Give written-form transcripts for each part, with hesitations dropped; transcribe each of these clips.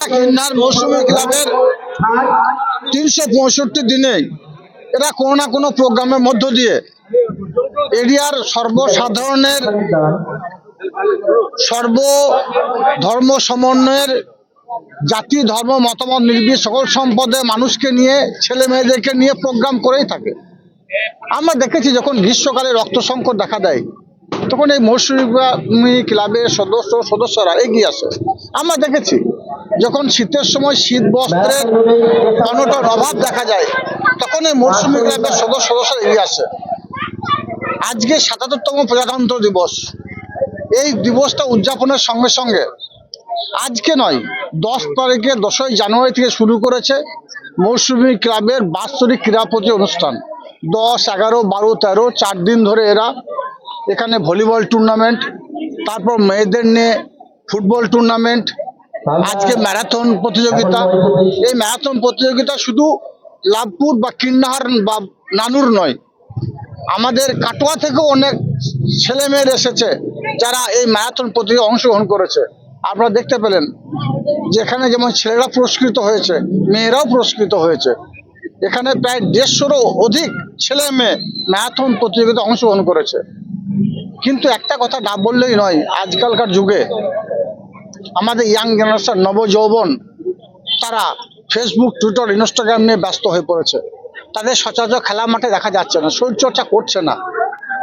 কিন্নার মৌসুমী ক্লাবের 365 দিনে এরা কোনো না কোনো প্রোগ্রামের মধ্য দিয়ে এরিয়ার সর্বসাধারণের সর্বধর্ম সমন্বয়ের জাতি ধর্ম মতামত নির্বিশেষে সকল সম্প্রদায়ের মানুষকে নিয়ে ছেলে মেয়েদেরকে নিয়ে প্রোগ্রাম করেই থাকে। আমরা দেখেছি যখন গ্রীষ্মকালে রক্ত সংকট দেখা দেয় তখন এই মৌসুমী ক্লাবের সদস্যরা এগিয়ে আসে। আমরা দেখেছি যখন শীতের সময় শীত বস্ত্রের অনটন অভাব দেখা যায় তখন এই মৌসুমী ক্লাবের সদস্যরা এগিয়ে আসে। আজকে ৭৭তম প্রজাতন্ত্র দিবস, এই দিবসটা উদযাপনের সঙ্গে সঙ্গে আজকে নয় 10 তারিখে 10ই জানুয়ারি থেকে শুরু করেছে মৌসুমী ক্লাবের বাৎসরিক ক্রীড়া প্রতি অনুষ্ঠান। 10, 11, 12, 13 4 দিন ধরে এরা এখানে ভলিবল টুর্নামেন্ট, তারপর মেয়েদের নিয়ে ফুটবল টুর্নামেন্ট, আজকে ম্যারাথন প্রতিযোগিতা। এই ম্যারাথন প্রতিযোগিতা শুধু লাভপুর বা কিন্নাহার বা নানুর নয়, আমাদের কাটোয়া থেকেও অনেক ছেলে মেয়ের এসেছে যারা এই ম্যারাথন প্রতিযোগিতায় অংশগ্রহণ করেছে। আপনারা দেখতে পেলেন যেখানে যেমন ছেলেরা পুরস্কৃত হয়েছে মেয়েরাও পুরস্কৃত হয়েছে। এখানে প্রায় 150-রও অধিক ছেলে মেয়ে ম্যারাথন প্রতিযোগিতায় অংশগ্রহণ করেছে। কিন্তু একটা কথা না বললেই নয়, আজকালকার যুগে আমাদের ইয়াং জেনারেশন নবযৌবন তারা ফেসবুক টুইটার ইনস্টাগ্রাম নিয়ে ব্যস্ত হয়ে পড়েছে। তাদের সচরাচর খেলা মাঠে দেখা যাচ্ছে না, শরীরচর্চা করছে না।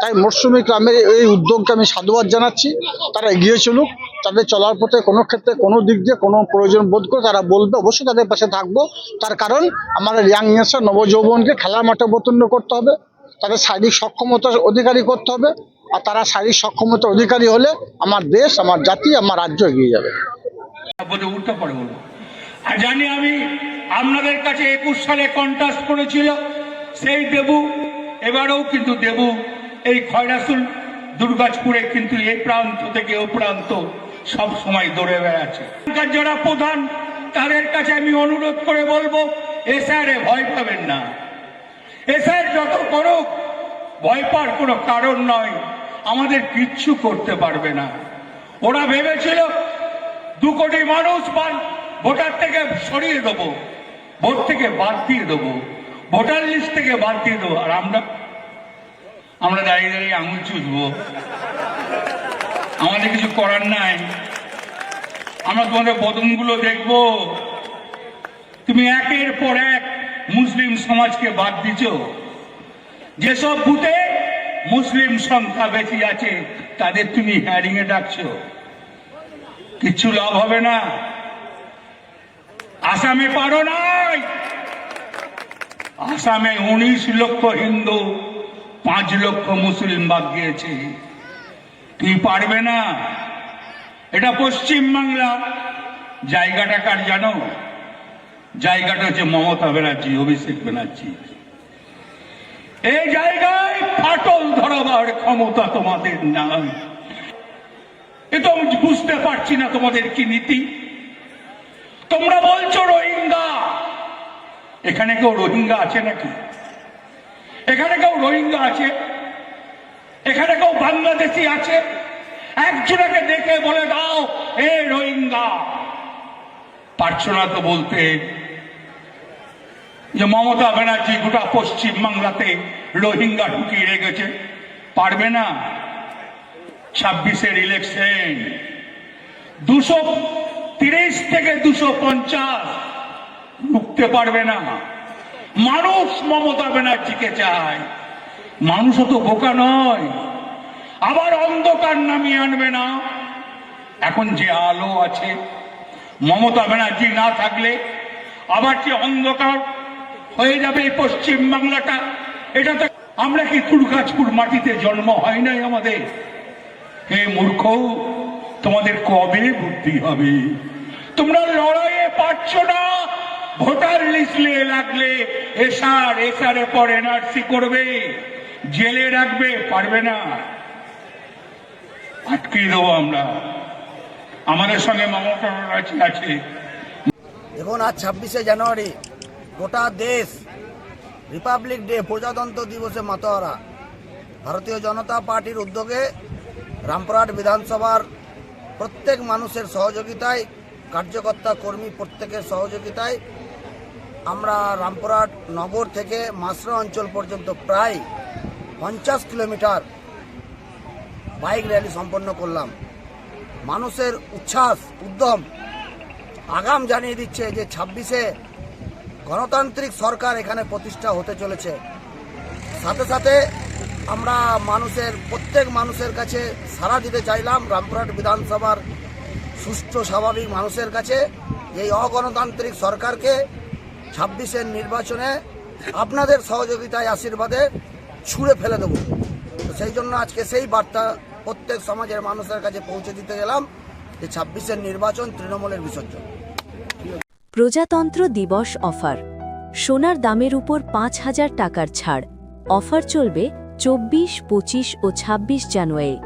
তাই মৌসুমী ক্লাবের এই উদ্যোগকে আমি সাধুবাদ জানাচ্ছি। তারা এগিয়ে চলুক, তাদের চলার পথে কোনো ক্ষেত্রে কোনো দিক দিয়ে কোনো প্রয়োজন বোধ করে তারা বলবে, অবশ্যই তাদের পাশে থাকবো। তার কারণ আমাদের ইয়াং জেনারেশন নবযৌবনকে খেলার মাঠে অবতীর্ণ করতে হবে, তাদের শারীরিক সক্ষমতার অধিকারী করতে হবে। আর তারা শারীরিক সক্ষমতার অধিকারী হলে আমার দেশ, আমার জাতি, আমার রাজ্য এগিয়ে যাবে। আর জানি আমি আপনাদের কাছে 21 সালে কন্টাস্ট করেছিল সেই দেবু, এবারেও কিন্তু দেবু এই খয়রাসুল দুর্গাজপুরে কিন্তু এই প্রান্ত থেকে ও প্রান্ত সব সময় দৌড়ে বেড়াচ্ছে। যারা প্রধান তাদের কাছে আমি অনুরোধ করে বলবো, এসআরে ভয় পাবেন না। এসআর যত করুক ভয় পাওয়ার কোনো কারণ নয়, আমাদের কিচ্ছু করতে পারবে না। ওরা ভেবেছিল 2 কোটি মানুষ ভোটার থেকে সরিয়ে দেবো, ভোট থেকে বাদ দিয়ে দেবো, ভোটার লিস্ট থেকে বাদ দিয়ে দেবো। আর আমরা দাঁড়িয়ে দাঁড়িয়ে আঙুল চুষবো, আমাদের কিছু করার নাই। আমরা তোমাদের বদনগুলো দেখবো। তুমি একের পর এক মুসলিম সমাজকে বাদ দিচ্ছ। যেসব বুথে মুসলিম সংখ্যা বেশি আছে তাদের তুমি হ্যারিং এ ডাকছো, কিচ্ছু লাভ হবে না। আসামে পারো নাই, আসামে 19 লক্ষ হিন্দু 5 লক্ষ মুসলিম বাদ গিয়েছে, তুই পারবে না। এটা পশ্চিম বাংলা। জায়গাটা কার জানো? জায়গাটা হচ্ছে মমতা ব্যানার্জি, অভিষেক ব্যানার্জি। এই জায়গায় ফাটল ধরাবার ক্ষমতা তোমাদের নাই। এ তো আমি বুঝতে পারছি না তোমাদের কি নীতি। তোমরা বলছো রোহিঙ্গা, এখানে কেউ রোহিঙ্গা আছে নাকি? এখানে কেউ রোহিঙ্গা আছে? এখানে কেউ বাংলাদেশি আছে? একজনকে দেখে বলে দাও এ রোহিঙ্গা। পারছো না তো বলতে যে মমতা ব্যানার্জি গোটা পশ্চিম বাংলাতে রোহিঙ্গা ঢুকিয়ে রেখেছে। পারবে না। 26-এর ইলেকশন 230 থেকে 250 রুখতে পারবে না। মানুষ মমতা ব্যানার্জিকে চায়। মানুষও তো বোকা নয়, আবার অন্ধকার নামিয়ে আনবে না। এখন যে আলো আছে, মমতা ব্যানার্জি না থাকলে আবার যে অন্ধকার হয়ে যাবে এই পশ্চিম বাংলাটা। এটা তো আমরা কি দুর্গাজপুর মাটিতে জন্ম হয় নাই আমাদের? হে মূর্খ, তোমাদের কবে বুদ্ধি হবে? তোমরা লড়াইয়ে পারছো না। ভোটার লিস্ট লাগলে এসআর পর এনআরসি করবে, জেলে রাখবে, পারবে না। আটকে দেবো আমরা। আমাদের সঙ্গে মমতা ব্যানার্জি আছে। দেখুন, আজ 26শে জানুয়ারি গোটা দেশ রিপাবলিক ডে, প্রজাতন্ত্র দিবসে মাতোয়ারা। ভারতীয় জনতা পার্টির উদ্যোগে রামপুরহাট বিধানসভার প্রত্যেক মানুষের সহযোগিতায় কার্যকর্তা কর্মী প্রত্যেকের সহযোগিতায় আমরা রামপুরহাট নগর থেকে মাসরা অঞ্চল পর্যন্ত প্রায় 50 কিলোমিটার বাইক র্যালি সম্পন্ন করলাম। মানুষের উচ্ছ্বাস উদ্যম আগাম জানিয়ে দিচ্ছে যে 26-এ গণতান্ত্রিক সরকার এখানে প্রতিষ্ঠা হতে চলেছে। সাথে সাথে আমরা প্রত্যেক মানুষের কাছে সাড়া দিতে চাইলাম রামপুরহাট বিধানসভার সুষ্ঠু স্বাভাবিক মানুষের কাছে এই অগণতান্ত্রিক সরকারকে 26-এর নির্বাচনে আপনাদের সহযোগিতায় আশীর্বাদে ছুঁড়ে ফেলে দেব। তো সেই জন্য আজকে সেই বার্তা প্রত্যেক সমাজের মানুষের কাছে পৌঁছে দিতে গেলাম যে 26-এর নির্বাচন তৃণমূলের বিসর্জন। প্রজাতন্ত্র দিবস অফার, সোনার দামের উপর 5,000 টাকার ছাড়। অফার চলবে 24, 25 ও 26 জানুয়ারি।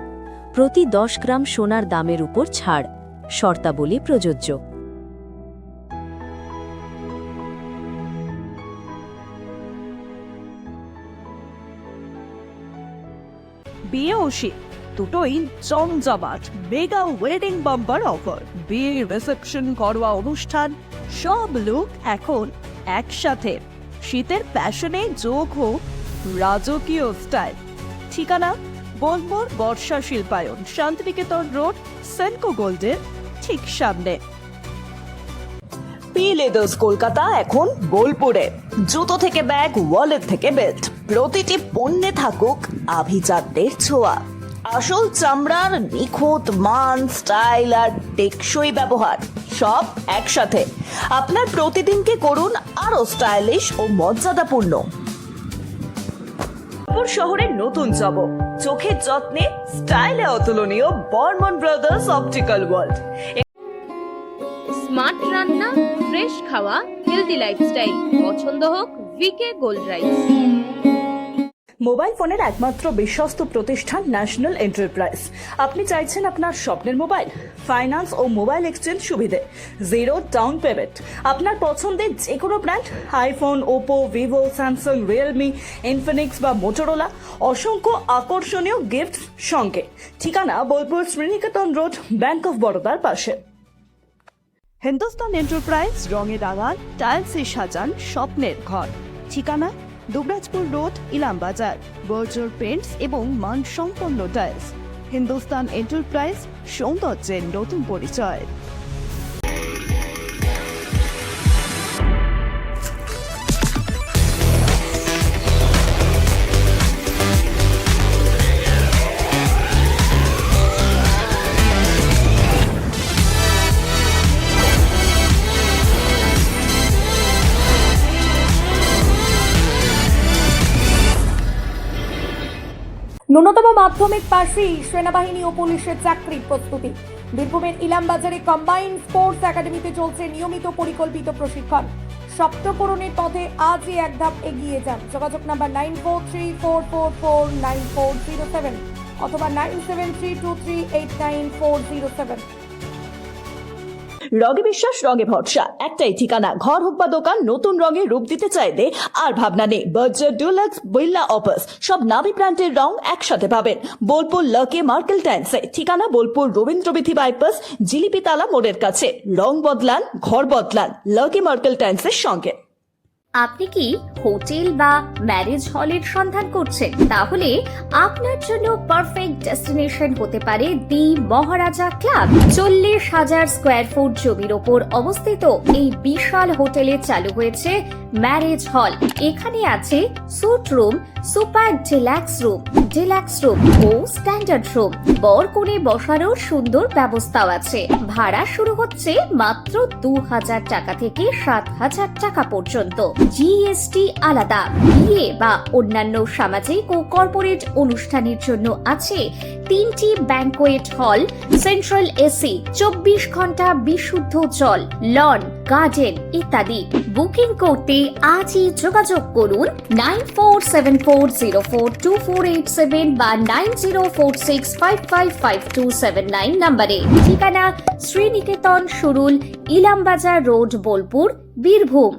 প্রতি 10 গ্রাম সোনার দামের উপর ছাড়। শর্তাবলী প্রযোজ্য। বিয়ে ও শীত দুটোই জমজমাট মেগা ওয়েডিং বাম্পার অফার। বিয়ে, রিসেপশন, ঘরোয়া অনুষ্ঠান সব লুক এখন একসাথে। শীতের প্যাশনে যোগ হোক রাজকীয় স্টাইল। ঠিকানা বোলপুর বর্ষা শিল্পায়ন, শান্তিনিকেতন রোড, সেনকো গোল্ডের ঠিক সামনে। পি লেদার্স কলকাতা এখন বোলপুরে। জুতো থেকে ব্যাগ, ওয়ালেট থেকে বেল্ট, প্রতিটি পণ্যে থাকুক আভিজাত্যের ছোঁয়া। আসল চামড়ার নিখুঁত মান, স্টাইল আর টেকসই ব্যবহার সব একসাথে। আপনার প্রতিদিনকে করুন আরো স্টাইলিশ ও মর্যাদাপূর্ণ। শহরের নতুন জব, চোখের যত্নে স্টাইলে অতুলনীয় Barman brothers optical world. Smart রান্না, ফ্রেশ খাওয়া, হেলদি লাইফস্টাইল। পছন্দ হোক ভিকে গোল্ড রাইস। মোবাইল ফোনের একমাত্র বিশ্বস্ত প্রতিষ্ঠান ন্যাশনাল এন্টারপ্রাইজ। আপনি চাইছেন আপনার স্বপ্নের মোবাইল, ফাইন্যান্স ও মোবাইল এক্সচেঞ্জ সুবিধে, 0 ডাউন পেমেন্ট। আপনার পছন্দের যে কোনো brand, iPhone, Oppo, Vivo, Samsung, Realme, Infinix বা মোটরোলা, অসংখ্য আকর্ষণীয় গিফট সঙ্গে। ঠিকানা Bolpur Sriniketan road, bank of বরোদার পাশে। হিন্দুস্তান এন্টারপ্রাইজ রঙে রাঙান, টাইলসে সাজান স্বপ্নের ঘর। ঠিকানা দুবরাজপুর রোড, ইলামবাজার। বর্জর পেন্টস এবং মানসম্পন্ন টাইলস। হিন্দুস্তান এন্টারপ্রাইজ, সৌন্দর্যের নতুন পরিচয়। ন্যূনতম মাধ্যমিক পাশেই সেনাবাহিনী ও পুলিশের চাকরির প্রস্তুতি। বীরভূমের ইলামবাজারে কম্বাইন্ড স্পোর্টস একাডেমিতে চলছে নিয়মিত পরিকল্পিত প্রশিক্ষণ। সপ্তপূরণের পথে আজই এক ধাপ এগিয়ে যান। যোগাযোগ নাম্বার 9434449407 অথবা 9732389407। রঙে বিশ্বাস, রঙে ভরসা, একটাই ঠিকানা। ঘর হোক বা দোকান, নতুন রঙে রূপ দিতে চাইলে আর ভাবনা নেই। বার্জার, ডুলাক্স, বিল্লা, অপাস সব নামি ব্র্যান্ডের রং একসাথে পাবেন বোলপুর লাকি মার্কেল টাইলসে। ঠিকানা বোলপুর রবীন্দ্রবিথি বাইপাস, জিলিপিতালা মোড়ের কাছে। রং বদলান, ঘর বদলান লাকি মার্কেল টাইলসের সঙ্গে। আপনি কি হোটেল বা ম্যারেজ হলের সন্ধান করছেন? তাহলে আপনার জন্য পারফেক্ট ডেস্টিনেশন হতে পারে দি মহারাজা ক্লাব। 40,000 স্কোয়ার ফুট জমির ওপর অবস্থিত এই বিশাল হোটেলে চালু হয়েছে ম্যারেজ হল। এখানে আছে suite room, super deluxe room ও স্ট্যান্ডার্ড রুম। বর কনে বসারও সুন্দর ব্যবস্থাও আছে। ভাড়া শুরু হচ্ছে মাত্র 2,000 টাকা থেকে 7,000 টাকা পর্যন্ত। জিএসটি আলাদা। বিয়ে বা অন্যান্য সামাজিক ও কর্পোরেট অনুষ্ঠানের জন্য আছে 3টি ব্যাংকোয়েট হল, সেন্ট্রাল এসি, 24 ঘন্টা বিশুদ্ধ জল, লন, গার্ডেন ইত্যাদি। বুকিং করতে আজই যোগাযোগ করুন 9474042487 বা 9046555279 নম্বরে। ঠিকানা শ্রীনিকেতন সুরুল, ইলামবাজার রোড, বোলপুর, বীরভূম।